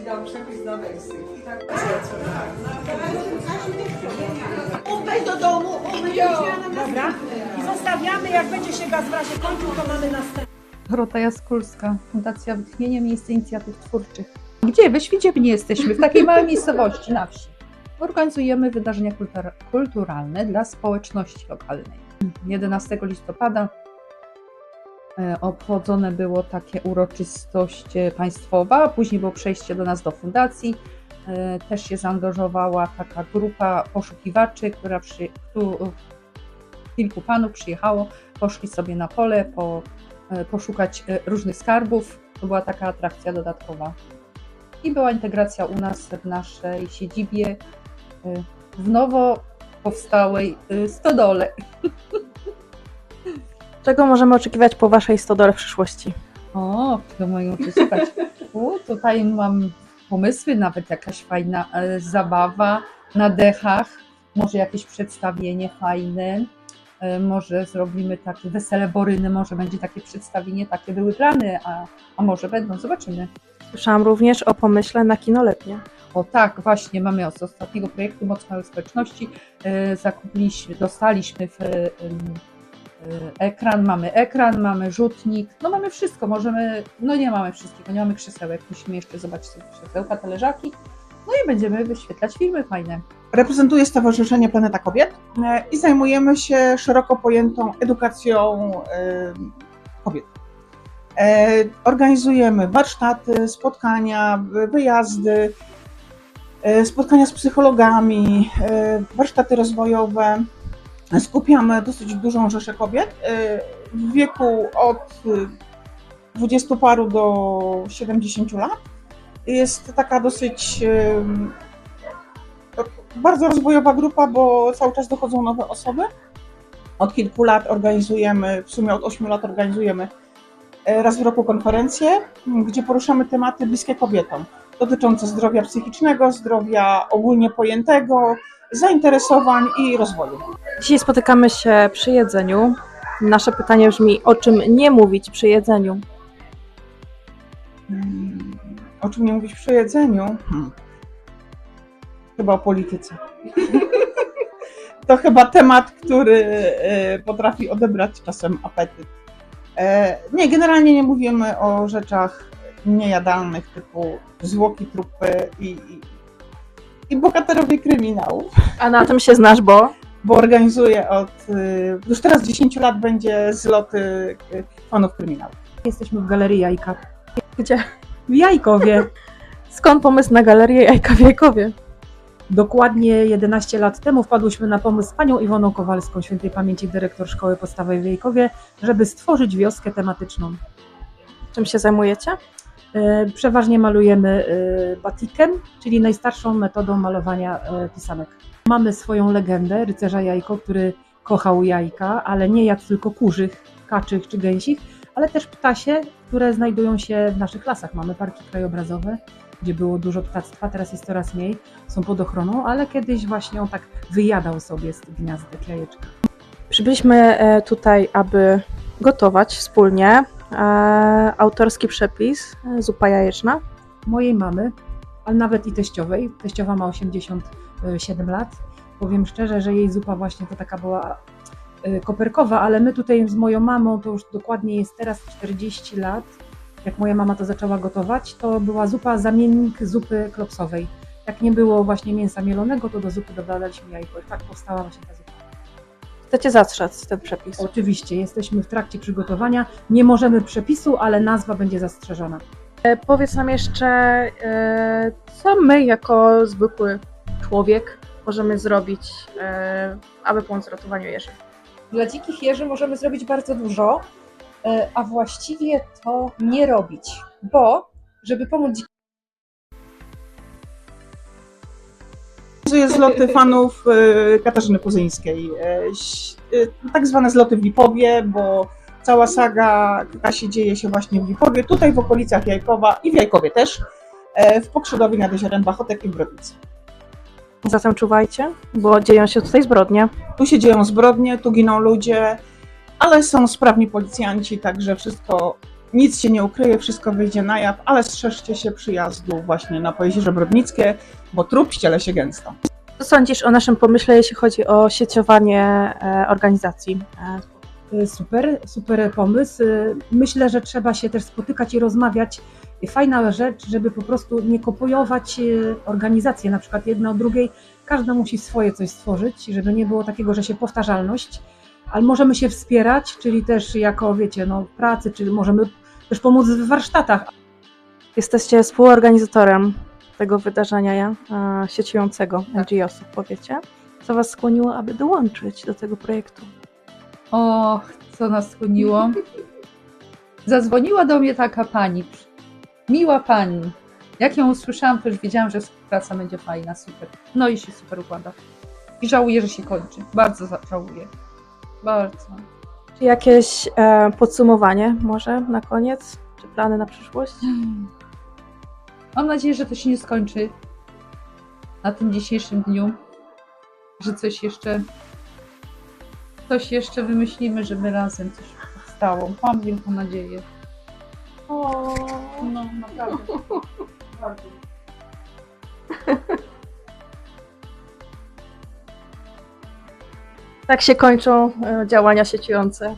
dał przepis na wersy. I tak Umyj do domu, umyj Dobra. I zostawiamy, jak będzie się gaz w razie kończył, to mamy następny. Dorota Jaskulska, Fundacja Wytchnienie Miejsc Inicjatyw Twórczych. Gdzie? We Świdziebnie jesteśmy, w takiej małej miejscowości na wsi. Organizujemy wydarzenia kulturalne dla społeczności lokalnej. 11 listopada obchodzone było takie uroczystość państwowa, później było przejście do nas do fundacji. Też się zaangażowała taka grupa poszukiwaczy, kilku panów przyjechało, poszli sobie na pole poszukać różnych skarbów. To była taka atrakcja dodatkowa. I była integracja u nas w naszej siedzibie w nowo powstałej stodole. Czego możemy oczekiwać po Waszej stodole w przyszłości? O, to mają przesłuchać. Tutaj mam pomysły, nawet jakaś fajna zabawa na dechach, może jakieś przedstawienie fajne, może zrobimy takie wesele Boryny, może będzie takie przedstawienie, takie były plany, a może będą, zobaczymy. Słyszałam również o pomyśle na kino letnie. O tak, właśnie mamy z ostatniego projektu Moc Małych Społeczności, dostaliśmy ekran, mamy rzutnik, no mamy wszystko, możemy, no nie mamy wszystkiego, nie mamy krzesełek, musimy jeszcze zobaczyć sobie krzesełka, talerzaki, no i będziemy wyświetlać filmy fajne. Reprezentuję Stowarzyszenie Planeta Kobiet i zajmujemy się szeroko pojętą edukacją kobiet. Organizujemy warsztaty, spotkania, wyjazdy, spotkania z psychologami, warsztaty rozwojowe. Skupiamy dosyć dużą rzeszę kobiet w wieku od 20 paru do 70 lat. Jest taka dosyć bardzo rozwojowa grupa, bo cały czas dochodzą nowe osoby. Od kilku lat organizujemy, w sumie od 8 lat organizujemy raz w roku konferencje, gdzie poruszamy tematy bliskie kobietom, dotyczące zdrowia psychicznego, zdrowia ogólnie pojętego, zainteresowań i rozwoju. Dzisiaj spotykamy się przy jedzeniu. Nasze pytanie brzmi, o czym nie mówić przy jedzeniu? O czym nie mówić przy jedzeniu? Chyba o polityce. To chyba temat, który potrafi odebrać czasem apetyt. Nie, generalnie nie mówimy o rzeczach niejadalnych typu zwłoki, trupy i bohaterowie kryminałów. A na tym się znasz, bo organizuję już teraz 10 lat będzie zloty fanów kryminałów. Jesteśmy w Galerii Jajka. gdzie? W Jajkowie. Skąd pomysł na galerię Jajka w Jajkowie? Dokładnie 11 lat temu wpadłyśmy na pomysł z panią Iwoną Kowalską, świętej pamięci dyrektor Szkoły Podstawowej w Jajkowie, żeby stworzyć wioskę tematyczną. Czym się zajmujecie? Przeważnie malujemy batikiem, czyli najstarszą metodą malowania pisanek. Mamy swoją legendę, rycerza Jajko, który kochał jajka, ale nie jadł tylko kurzych, kaczych czy gęsich, ale też ptasie, które znajdują się w naszych lasach. Mamy parki krajobrazowe, gdzie było dużo ptactwa, teraz jest coraz mniej, są pod ochroną, ale kiedyś właśnie on tak wyjadał sobie z tych gniazdek jajeczka. Przybyliśmy tutaj, aby gotować wspólnie autorski przepis, zupa jajeczna. Mojej mamy, ale nawet i teściowej. Teściowa ma 87 lat. Powiem szczerze, że jej zupa właśnie to taka była koperkowa, ale my tutaj z moją mamą, to już dokładnie jest teraz 40 lat, jak moja mama to zaczęła gotować, to była zupa, zamiennik zupy klopsowej. Jak nie było właśnie mięsa mielonego, to do zupy dodaliśmy jajko i tak powstała właśnie ta zupa. Chcecie zatrzeć ten przepis? Oczywiście, jesteśmy w trakcie przygotowania. Nie możemy przepisu, ale nazwa będzie zastrzeżona. Powiedz nam jeszcze, co my jako zwykły człowiek możemy zrobić, aby pomóc w ratowaniu jeży? Dla dzikich jeży możemy zrobić bardzo dużo, a właściwie to nie robić, bo żeby pomóc Organizuję zloty fanów Katarzyny Puzyńskiej. Tak zwane zloty w Lipowie, bo cała saga Kasi dzieje się właśnie w Lipowie, tutaj w okolicach Jajkowa i w Jajkowie też, w Pokrzydowie nad jeziorem Bachotek i w Brodnicy. Zatem czuwajcie, bo dzieją się tutaj zbrodnie. Tu się dzieją zbrodnie, tu giną ludzie, ale są sprawni policjanci, także wszystko Nic się nie ukryje, wszystko wyjdzie na jaw, ale strzeżcie się przyjazdu właśnie na Pojezierze Brodnickie, bo trup ściele się gęsto. Co sądzisz o naszym pomyśle, jeśli chodzi o sieciowanie organizacji? Super pomysł. Myślę, że trzeba się też spotykać i rozmawiać. Fajna rzecz, żeby po prostu nie kopiować organizacji, na przykład jedna od drugiej. Każda musi swoje coś stworzyć, żeby nie było takiego, że się powtarzalność, ale możemy się wspierać, czyli też jako, wiecie, no, w pracy, czy możemy też pomóc w warsztatach. Jesteście współorganizatorem tego wydarzenia sieciującego NGO-sów, powiecie? Co Was skłoniło, aby dołączyć do tego projektu? Och, co nas skłoniło? Zadzwoniła do mnie taka pani, miła pani. Jak ją usłyszałam, to już wiedziałam, że współpraca będzie fajna, super. No i się super układa. I żałuję, że się kończy. Bardzo żałuję. Bardzo. Czy jakieś podsumowanie może na koniec? Czy plany na przyszłość? Mam nadzieję, że to się nie skończy na tym dzisiejszym dniu, że coś jeszcze wymyślimy, żeby razem coś powstało. Mam wielką nadzieję. No, naprawdę. Tak się kończą działania sieciujące.